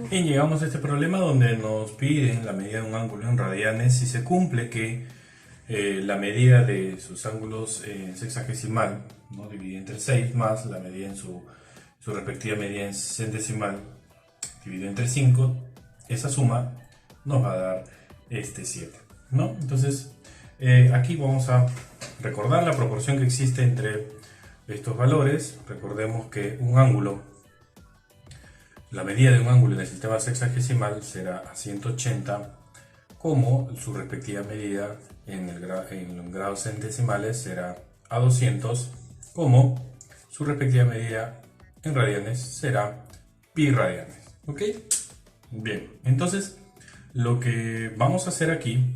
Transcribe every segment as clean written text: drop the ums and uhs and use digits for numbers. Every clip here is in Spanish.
Bien, llegamos a este problema donde nos piden la medida de un ángulo en radianes si se cumple que la medida de sus ángulos en sexagesimal, ¿no?, dividida entre 6 más la medida en su respectiva medida en centesimal dividida entre 5, esa suma nos va a dar este 7, ¿no? Entonces aquí vamos a recordar la proporción que existe entre estos valores. Recordemos que un ángulo, la medida de un ángulo en el sistema sexagesimal será a 180, como su respectiva medida en grados centesimales será a 200, como su respectiva medida en radianes será pi radianes. ¿Ok? Bien, entonces lo que vamos a hacer aquí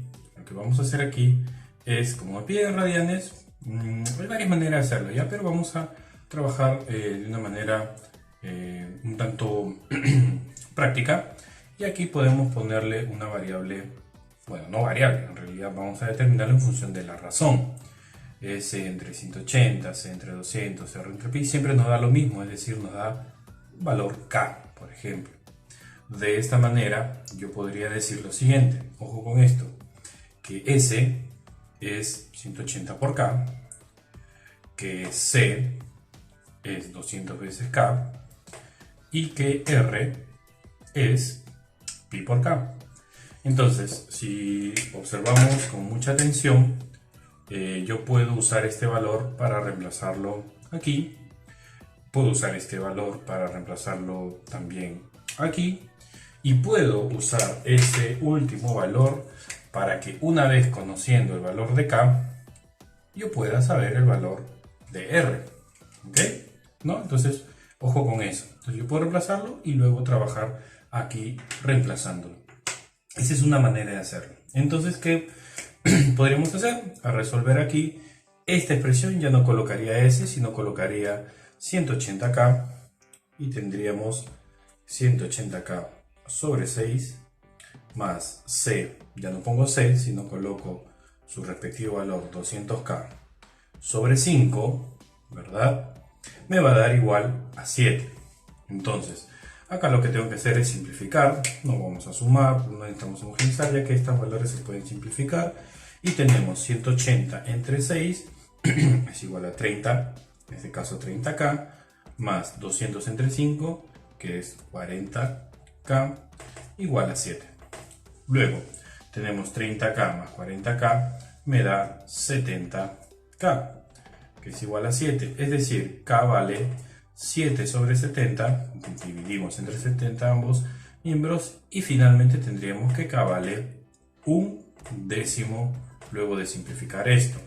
es, como me piden radianes, hay varias maneras de hacerlo, ¿ya? Pero vamos a trabajar de una manera un tanto práctica, y aquí podemos ponerle una variable, bueno, no variable, en realidad vamos a determinarlo en función de la razón. S entre 180, C entre 200, R entre pi, siempre nos da lo mismo, es decir, nos da valor K, por ejemplo. De esta manera yo podría decir lo siguiente, ojo con esto, que S es 180 por K, que C es 200 veces K y que R es pi por K. Entonces, si observamos con mucha atención, yo puedo usar este valor para reemplazarlo aquí, puedo usar este valor para reemplazarlo también aquí, y puedo usar ese último valor para que, una vez conociendo el valor de K, yo pueda saber el valor de R. ¿Ok? ¿No? Entonces, ojo con eso. Entonces yo puedo reemplazarlo y luego trabajar aquí reemplazándolo. Esa es una manera de hacerlo. Entonces, ¿qué podríamos hacer? A resolver aquí esta expresión ya no colocaría S, sino colocaría 180K y tendríamos 180K sobre 6 más C, ya no pongo C, sino coloco su respectivo valor 200K sobre 5, ¿verdad? Me va a dar igual a 7. Entonces, acá lo que tengo que hacer es simplificar, no vamos a sumar, no necesitamos homogeneizar, ya que estos valores se pueden simplificar, y tenemos 180 entre 6 es igual a 30, en este caso 30K, más 200 entre 5, que es 40K, igual a 7. Luego tenemos 30K más 40K, me da 70K, que es igual a 7, es decir, K vale 7 sobre 70, dividimos entre 70 ambos miembros, y finalmente tendríamos que K vale 1/10 luego de simplificar esto.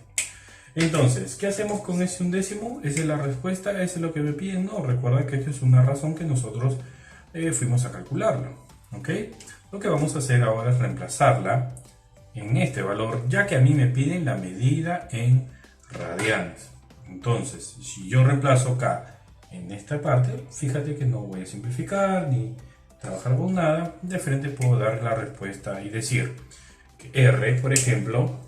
Entonces, ¿qué hacemos con ese 1/10? ¿Esa es la respuesta? ¿Eso es lo que me piden? No, recuerda que esto es una razón que nosotros fuimos a calcularlo. ¿Ok? Lo que vamos a hacer ahora es reemplazarla en este valor, ya que a mí me piden la medida en radianes. Entonces, si yo reemplazo K en esta parte, fíjate que no voy a simplificar ni trabajar con nada. De frente puedo dar la respuesta y decir que R, por ejemplo,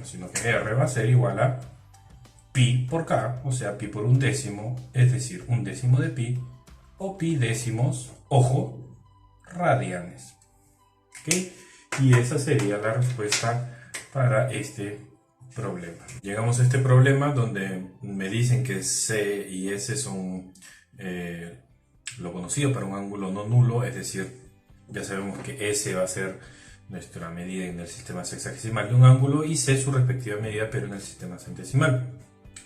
sino que R va a ser igual a pi por K, o sea, pi por 1/10, es decir, 1/10 de pi, o pi décimos, ojo, radianes. ¿Ok? Y esa sería la respuesta para este problema. Llegamos a este problema donde me dicen que C y S son lo conocido para un ángulo no nulo, es decir, ya sabemos que S va a ser nuestra medida en el sistema sexagesimal de un ángulo y C su respectiva medida, pero en el sistema centesimal.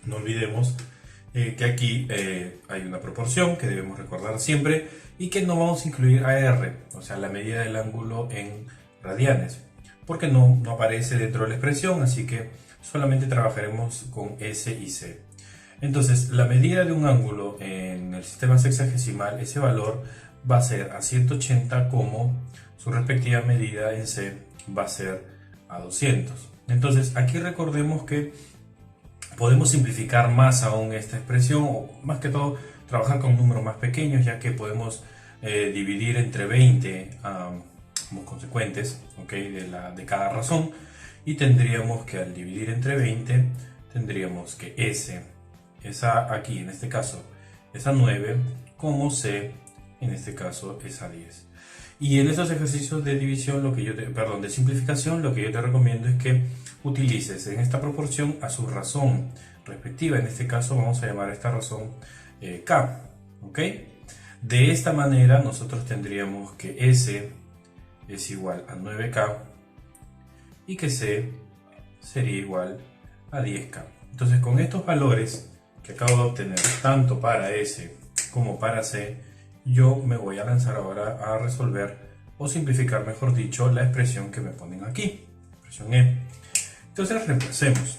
No olvidemos que aquí hay una proporción que debemos recordar siempre y que no vamos a incluir a R, o sea, la medida del ángulo en radianes, porque no aparece dentro de la expresión, así que solamente trabajaremos con S y C. Entonces, la medida de un ángulo en el sistema sexagesimal, ese valor va a ser a 180, como su respectiva medida en C va a ser a 200. Entonces, aquí recordemos que podemos simplificar más aún esta expresión, o más que todo trabajar con números más pequeños, ya que podemos dividir entre 20 como consecuentes, ¿okay?, de cada razón, y tendríamos que, al dividir entre 20, tendríamos que S es a aquí, en este caso es a 9, como C, en este caso es a 10. Y en estos ejercicios de división, de simplificación, lo que yo te recomiendo es que utilices en esta proporción a su razón respectiva. En este caso vamos a llamar a esta razón K, ¿ok? De esta manera nosotros tendríamos que S es igual a 9K y que C sería igual a 10K. Entonces, con estos valores que acabo de obtener tanto para S como para C, yo me voy a lanzar ahora a resolver o simplificar, mejor dicho, la expresión que me ponen aquí, expresión E. Entonces reemplacemos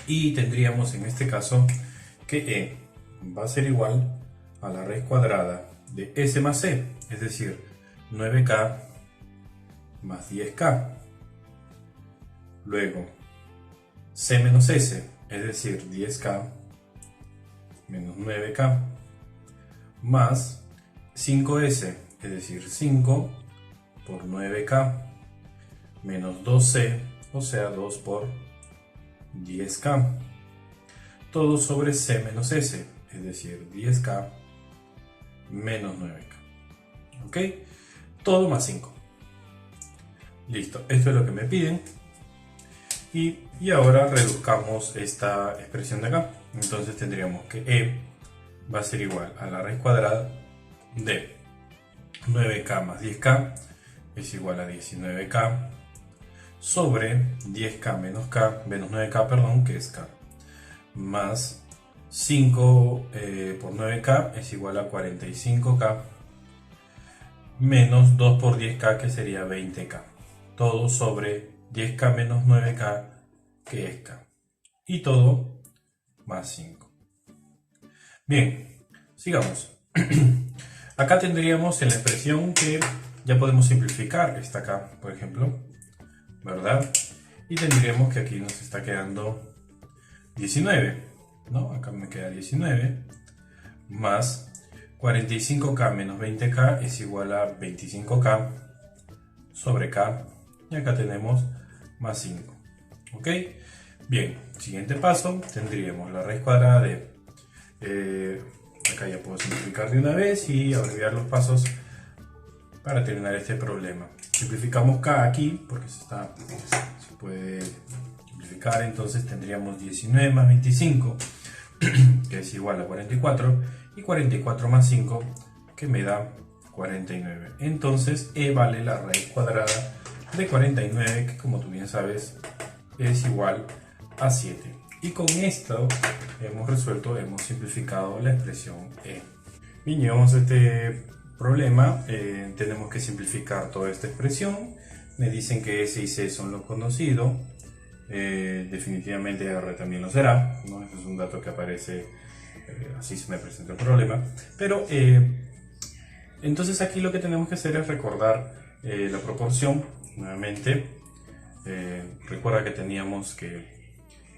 y tendríamos en este caso que E va a ser igual a la raíz cuadrada de S más C, es decir, 9K más 10K. Luego C menos S, es decir, 10K menos 9K, más 5S, es decir, 5 por 9K, menos 2C, o sea, 2 por 10K, todo sobre C menos S, es decir, 10K menos 9K. ¿Ok? Todo más 5. Listo, esto es lo que me piden. Y ahora reduzcamos esta expresión de acá. Entonces tendríamos que E va a ser igual a la raíz cuadrada de 9K más 10K es igual a 19K sobre 10K menos 9K, perdón, que es K, más 5 por 9K es igual a 45K, menos 2 por 10K, que sería 20K, todo sobre 10K menos 9K, que es K, y todo más 5. Bien, sigamos. Acá tendríamos en la expresión que ya podemos simplificar, está acá, por ejemplo, ¿verdad? Y tendríamos que aquí nos está quedando 19, ¿no? Acá me queda 19, más 45K menos 20K es igual a 25K sobre K, y acá tenemos más 5, ¿ok? Bien, siguiente paso, tendríamos la raíz cuadrada de... acá ya puedo simplificar de una vez y abreviar los pasos para terminar este problema. Simplificamos K aquí porque se puede simplificar, entonces tendríamos 19 más 25 que es igual a 44 y 44 más 5 que me da 49. Entonces E vale la raíz cuadrada de 49, que como tú bien sabes es igual a 7. Y con esto hemos simplificado la expresión E. Bien, llegamos a este problema, tenemos que simplificar toda esta expresión. Me dicen que S y C son lo conocido, definitivamente R también lo será, ¿no? Este es un dato que aparece, así se me presenta el problema. Pero entonces aquí lo que tenemos que hacer es recordar la proporción nuevamente. Recuerda que teníamos que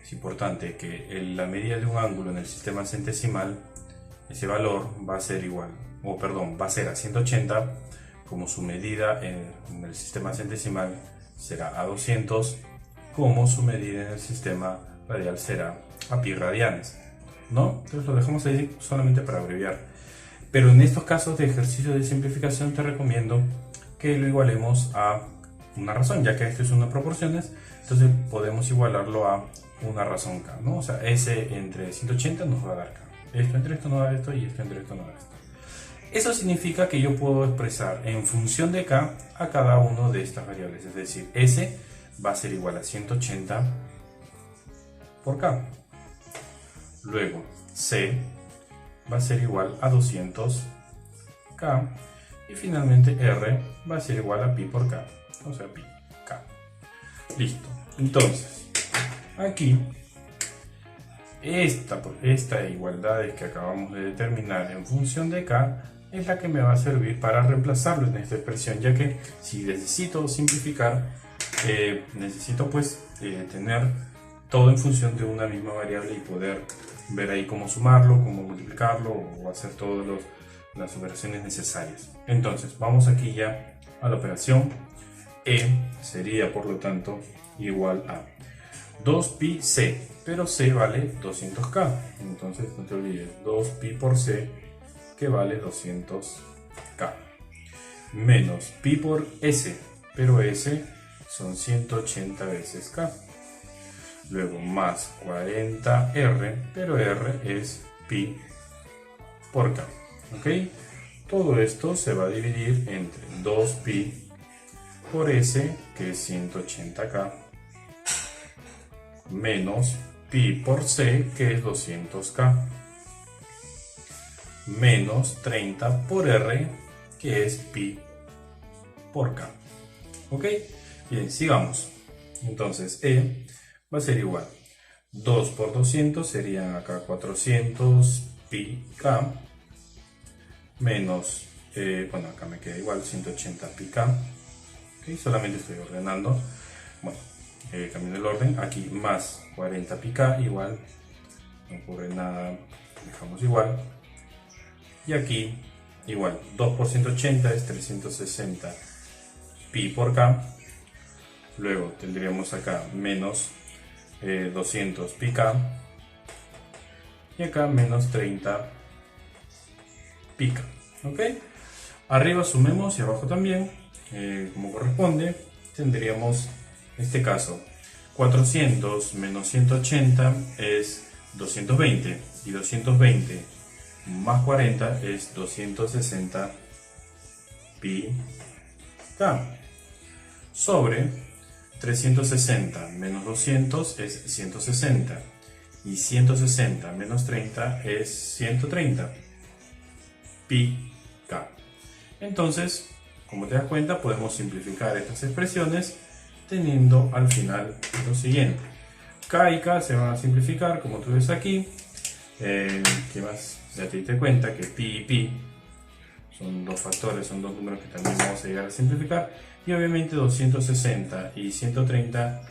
es importante que la medida de un ángulo en el sistema centesimal, ese valor va a ser igual, va a ser a 180, como su medida en el sistema centesimal será a 200, como su medida en el sistema radial será a pi radianes, ¿no? Entonces lo dejamos ahí solamente para abreviar. Pero en estos casos de ejercicio de simplificación te recomiendo que lo igualemos a una razón, ya que esto es una proporciones, entonces podemos igualarlo a una razón K, ¿no? O sea, S entre 180 nos va a dar K. Esto entre esto nos da esto y esto entre esto nos da esto. Eso significa que yo puedo expresar en función de K a cada una de estas variables. Es decir, S va a ser igual a 180 por K. Luego, C va a ser igual a 200K. Y finalmente R va a ser igual a pi por K. O sea, pi K. Listo. Entonces, aquí, esta igualdad que acabamos de determinar en función de K es la que me va a servir para reemplazarlo en esta expresión, ya que si necesito simplificar, necesito pues tener todo en función de una misma variable y poder ver ahí cómo sumarlo, cómo multiplicarlo o hacer todas las operaciones necesarias. Entonces, vamos aquí ya a la operación. E sería por lo tanto igual a 2pi c, pero c vale 200k. Entonces no te olvides, 2pi por c, que vale 200k. Menos pi por s, pero s son 180 veces k. Luego más 40r, pero r es pi por k. ¿Ok? Todo esto se va a dividir entre 2pi por s, que es 180k, menos pi por c, que es 200k, menos 30 por r, que es pi por k. ¿Ok? Bien, sigamos. Entonces, E va a ser igual. 2 por 200 serían acá 400 pi k, menos, bueno, acá me queda igual, 180 pi k. ¿Okay? Solamente estoy ordenando. Bueno, cambiando el orden. Aquí más 40 pi k, igual. No ocurre nada, dejamos igual. Y aquí, igual, 2 por 180 es 360 pi por k. Luego tendríamos acá menos 200 pi k. Y acá menos 30 pi k. ¿Ok? Arriba sumemos y abajo también, como corresponde. Tendríamos, en este caso, 400 menos 180 es 220. Y 220 más 40 es 260 pi k. Sobre 360 menos 200 es 160. Y 160 menos 30 es 130 pi k. Entonces, como te das cuenta, podemos simplificar estas expresiones teniendo al final lo siguiente. K y K se van a simplificar, como tú ves aquí. ¿Qué más? Ya te diste cuenta que pi y pi son dos factores, son dos números que también vamos a llegar a simplificar. Y obviamente 260 y 130,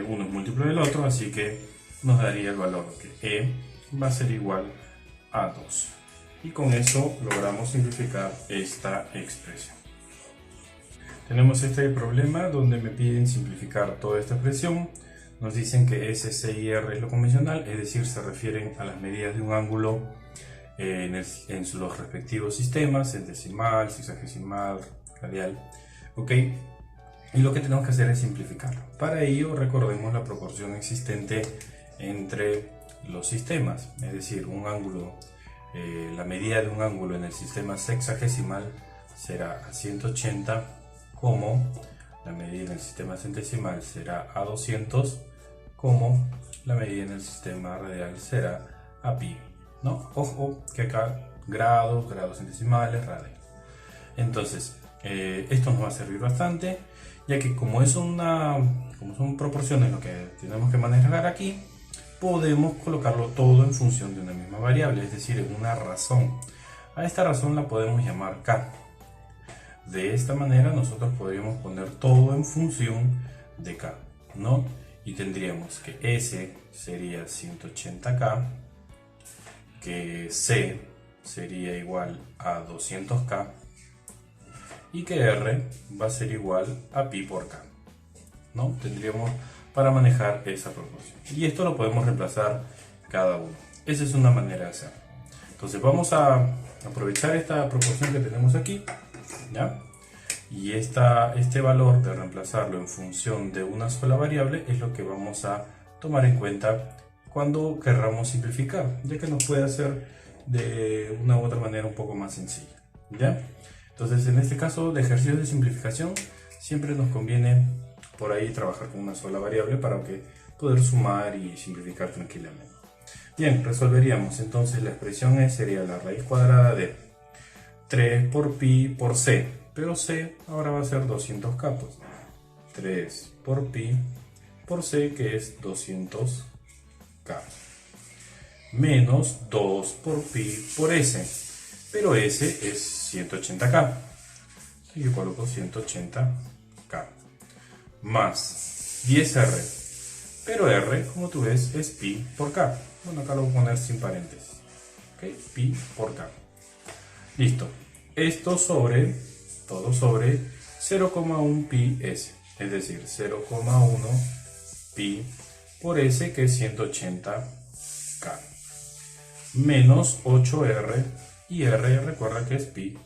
uno es múltiplo del otro, así que nos daría el valor que E va a ser igual a 2. Y con eso logramos simplificar esta expresión. Tenemos este problema donde me piden simplificar toda esta expresión. Nos dicen que S, C y R es lo convencional, es decir, se refieren a las medidas de un ángulo en los respectivos sistemas, en decimal, sexagesimal, radial. ¿Ok? Y lo que tenemos que hacer es simplificarlo. Para ello, recordemos la proporción existente entre los sistemas, es decir, un ángulo, la medida de un ángulo en el sistema sexagesimal será a 180, como la medida en el sistema centesimal será a 200, como la medida en el sistema radial será a pi, ¿no? Ojo que acá grados centesimales, radios. Entonces, esto nos va a servir bastante, ya que como son proporciones lo que tenemos que manejar aquí, podemos colocarlo todo en función de una misma variable, es decir, en una razón. A esta razón la podemos llamar k. De esta manera nosotros podríamos poner todo en función de k, ¿no? Y tendríamos que S sería 180k, que C sería igual a 200k y que R va a ser igual a pi por k, ¿no? Tendríamos para manejar esa proporción. Y esto lo podemos reemplazar cada uno. Esa es una manera de hacerlo. Entonces vamos a aprovechar esta proporción que tenemos aquí, ¿ya? Y este valor de reemplazarlo en función de una sola variable es lo que vamos a tomar en cuenta cuando querramos simplificar, ya que nos puede hacer de una u otra manera un poco más sencilla, ¿ya? Entonces, en este caso de ejercicios de simplificación, siempre nos conviene por ahí trabajar con una sola variable para poder sumar y simplificar tranquilamente. Bien, resolveríamos entonces la expresión E sería la raíz cuadrada de 3 por pi por c, pero c ahora va a ser 200k, pues 3 por pi por c, que es 200k, menos 2 por pi por s, pero s es 180k, y yo coloco 180k, más 10r, pero r, como tú ves, es pi por k. Bueno, acá lo voy a poner sin paréntesis, ¿ok? Pi por k. Listo. Esto todo sobre 0,1 pi s, es decir, 0,1 pi por S, que es 180K, menos 8R, y R recuerda que es pi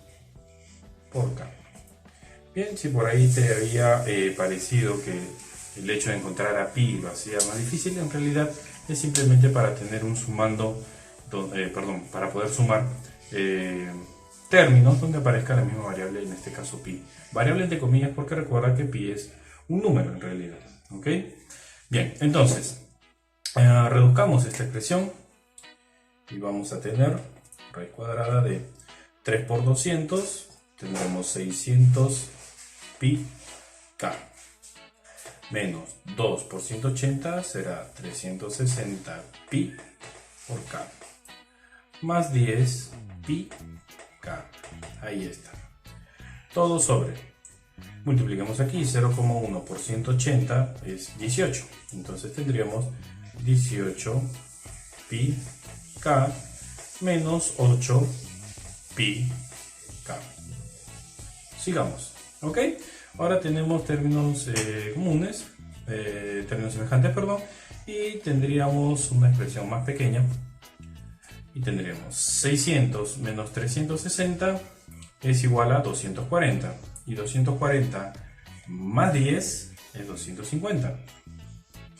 por K. Bien, si por ahí te había parecido que el hecho de encontrar a pi lo hacía más difícil, en realidad es simplemente para tener un sumando, para poder sumar términos donde aparezca la misma variable, en este caso pi. Variable entre comillas porque recuerda que pi es un número en realidad. ¿Ok? Bien, entonces, reduzcamos esta expresión y vamos a tener raíz cuadrada de 3 por 200, tendremos 600 pi k, menos 2 por 180 será 360 pi por k, más 10 pi k. Ahí está. Todo sobre. Multiplicamos aquí, 0,1 por 180 es 18. Entonces tendríamos 18 pi k menos 8 pi k. Sigamos. ¿Ok? Ahora tenemos términos comunes, términos semejantes, perdón, y tendríamos una expresión más pequeña. Y tendremos 600 menos 360 es igual a 240. Y 240 más 10 es 250.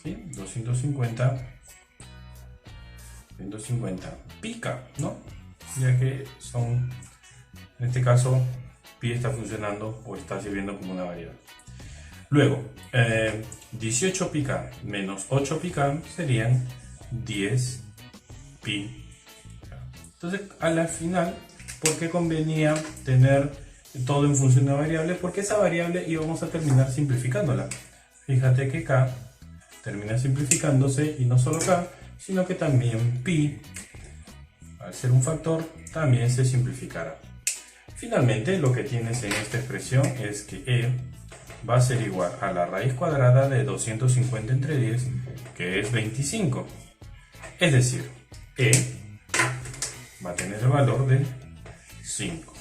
¿Sí? 250 pi k, ¿no? Ya que son, en este caso, pi está funcionando o está sirviendo como una variable. Luego, 18 pi k menos 8 pi k serían 10 pi. Entonces, a la final, ¿por qué convenía tener todo en función de una variable? Porque esa variable íbamos a terminar simplificándola. Fíjate que k termina simplificándose, y no solo k, sino que también pi, al ser un factor, también se simplificará. Finalmente, lo que tienes en esta expresión es que e va a ser igual a la raíz cuadrada de 250 entre 10, que es 25. Es decir, e va a tener el valor de 5.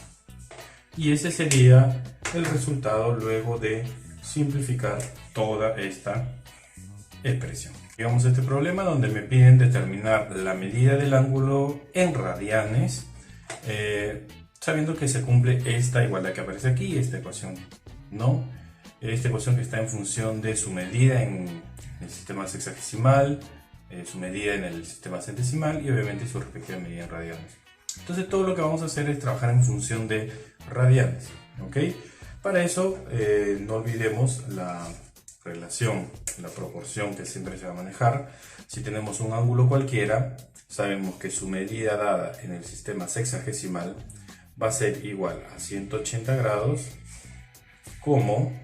Y ese sería el resultado luego de simplificar toda esta expresión. Llegamos a este problema donde me piden determinar la medida del ángulo en radianes, sabiendo que se cumple esta igualdad que aparece aquí, esta ecuación, ¿no? Esta ecuación que está en función de su medida en el sistema sexagesimal, su medida en el sistema centesimal y obviamente su respectiva medida en radianes. Entonces todo lo que vamos a hacer es trabajar en función de radianes, ¿ok? Para eso no olvidemos la relación, la proporción que siempre se va a manejar. Si tenemos un ángulo cualquiera, sabemos que su medida dada en el sistema sexagesimal va a ser igual a 180 grados, como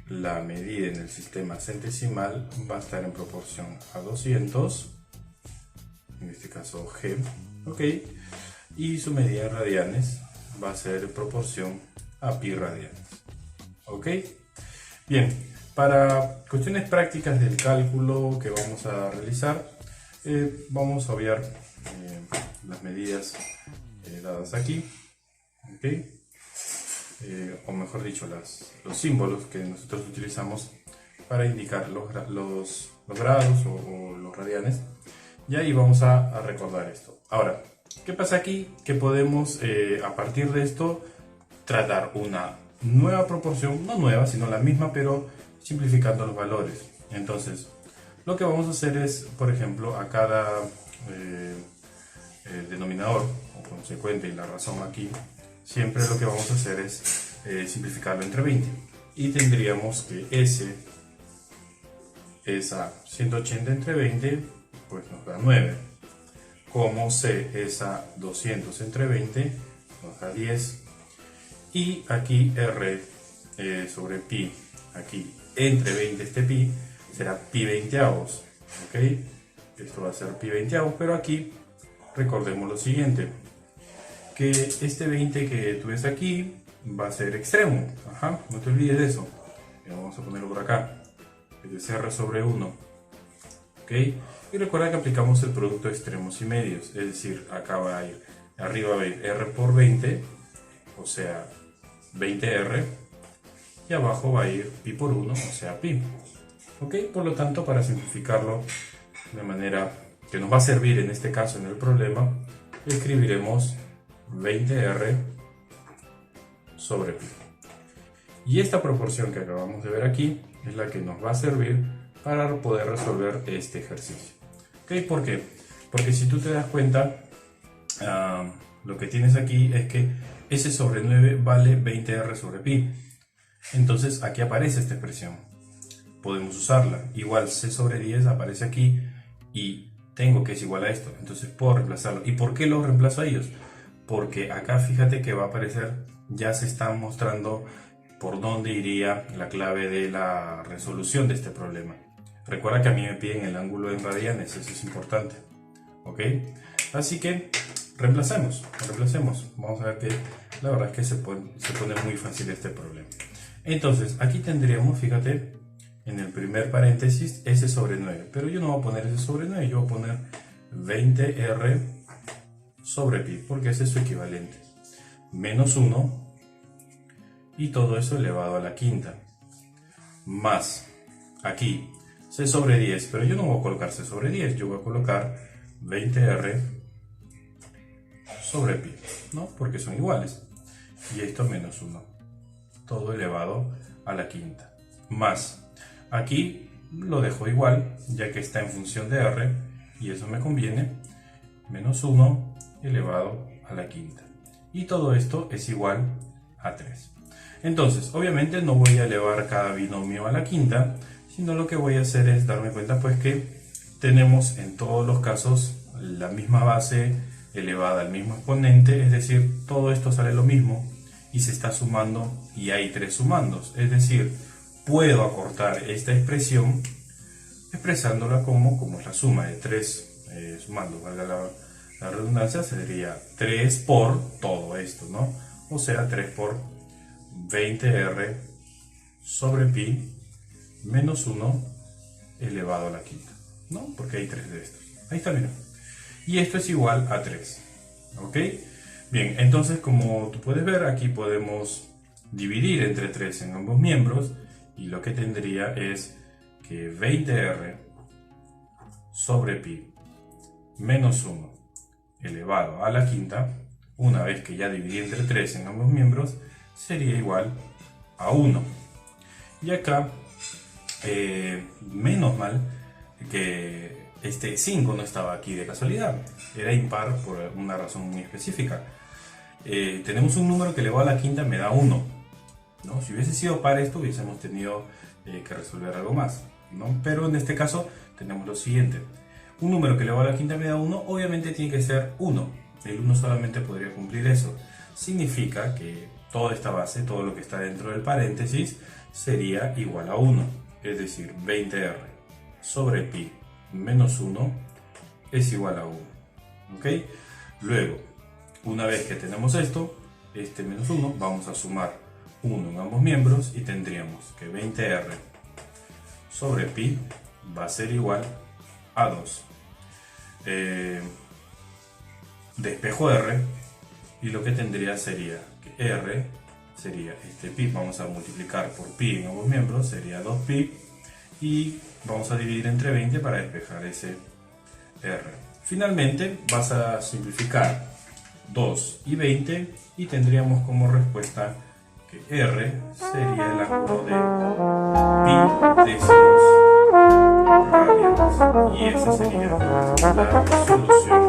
la medida en el sistema centesimal va a estar en proporción a 200, en este caso g, ¿ok? Y su medida en radianes va a ser en proporción a pi radianes, ¿ok? Bien, para cuestiones prácticas del cálculo que vamos a realizar, vamos a obviar las medidas dadas aquí, ¿ok? O mejor dicho, los símbolos que nosotros utilizamos para indicar los grados o los radianes. Y ahí vamos a recordar esto. Ahora, ¿qué pasa aquí? Que podemos, a partir de esto, tratar una nueva proporción, no nueva, sino la misma, pero simplificando los valores. Entonces, lo que vamos a hacer es, por ejemplo, a cada denominador o consecuente y la razón aquí, siempre lo que vamos a hacer es simplificarlo entre 20. Y tendríamos que S, esa 180 entre 20, pues nos da 9. Como C, esa 200 entre 20, nos da 10. Y aquí R sobre pi, aquí entre 20 este pi, será pi veinteavos. ¿Ok? Esto va a ser pi veinteavos, pero aquí recordemos lo siguiente, que este 20 que tú ves aquí va a ser extremo. Ajá, no te olvides de eso. Vamos a ponerlo por acá. Es R sobre 1. ¿Ok? Y recuerda que aplicamos el producto de extremos y medios. Es decir, acá va a ir, arriba va a ir R por 20, o sea, 20R. Y abajo va a ir pi por 1, o sea, pi. ¿Ok? Por lo tanto, para simplificarlo de manera que nos va a servir en este caso en el problema, escribiremos 20R sobre pi. Y esta proporción que acabamos de ver aquí es la que nos va a servir para poder resolver este ejercicio. ¿Ok? ¿Por qué? Porque si tú te das cuenta, lo que tienes aquí es que S sobre 9 vale 20R sobre pi. Entonces aquí aparece esta expresión. Podemos usarla. Igual C sobre 10 aparece aquí y tengo que es igual a esto. Entonces puedo reemplazarlo. ¿Y por qué los reemplazo a ellos? Porque acá fíjate que va a aparecer, ya se está mostrando por dónde iría la clave de la resolución de este problema. Recuerda que a mí me piden el ángulo en radianes, eso es importante. ¿Ok? Así que reemplacemos. Vamos a ver que la verdad es que se pone muy fácil este problema. Entonces, aquí tendríamos, fíjate, en el primer paréntesis, S sobre 9. Pero yo no voy a poner S sobre 9, yo voy a poner 20R sobre pi, porque ese es su equivalente. Menos 1, y todo eso elevado a la quinta. Más, aquí, C sobre 10, pero yo no voy a colocar C sobre 10, yo voy a colocar 20R sobre pi, ¿no? Porque son iguales. Y esto menos 1. Todo elevado a la quinta. Más, aquí lo dejo igual, ya que está en función de R, y eso me conviene. Menos 1 elevado a la quinta. Y todo esto es igual a 3. Entonces, obviamente no voy a elevar cada binomio a la quinta, sino lo que voy a hacer es darme cuenta pues que tenemos en todos los casos la misma base elevada al mismo exponente, es decir, todo esto sale lo mismo y se está sumando y hay 3 sumandos, es decir, puedo acortar esta expresión expresándola como es la suma de 3 sumando, valga la redundancia, sería 3 por todo esto, ¿no? O sea, 3 por 20R sobre pi menos 1 elevado a la quinta, ¿no? Porque hay 3 de estos. Ahí está, mira. Y esto es igual a 3. ¿Ok? Bien, entonces como tú puedes ver, aquí podemos dividir entre 3 en ambos miembros. Y lo que tendría es que 20R sobre pi menos 1 elevado a la quinta, una vez que ya dividí entre 3 en ambos miembros, sería igual a 1. Y acá, menos mal que este 5 no estaba aquí de casualidad, era impar por una razón muy específica. Tenemos un número que elevado a la quinta me da 1, ¿no? Si hubiese sido par esto, hubiésemos tenido que resolver algo más, ¿no? Pero en este caso tenemos lo siguiente. Un número que elevado a la quinta me da 1, obviamente tiene que ser 1. El 1 solamente podría cumplir eso. Significa que toda esta base, todo lo que está dentro del paréntesis, sería igual a 1. Es decir, 20R sobre pi menos 1 es igual a 1. ¿Ok? Luego, una vez que tenemos esto, este menos 1, vamos a sumar 1 en ambos miembros y tendríamos que 20R sobre pi va a ser igual a 2. Despejo R y lo que tendría sería que R sería este pi, vamos a multiplicar por pi en ambos miembros, sería 2pi y vamos a dividir entre 20 para despejar ese R. Finalmente vas a simplificar 2 y 20 y tendríamos como respuesta que R sería el ángulo de pi décimos radianes y esa sería la solución.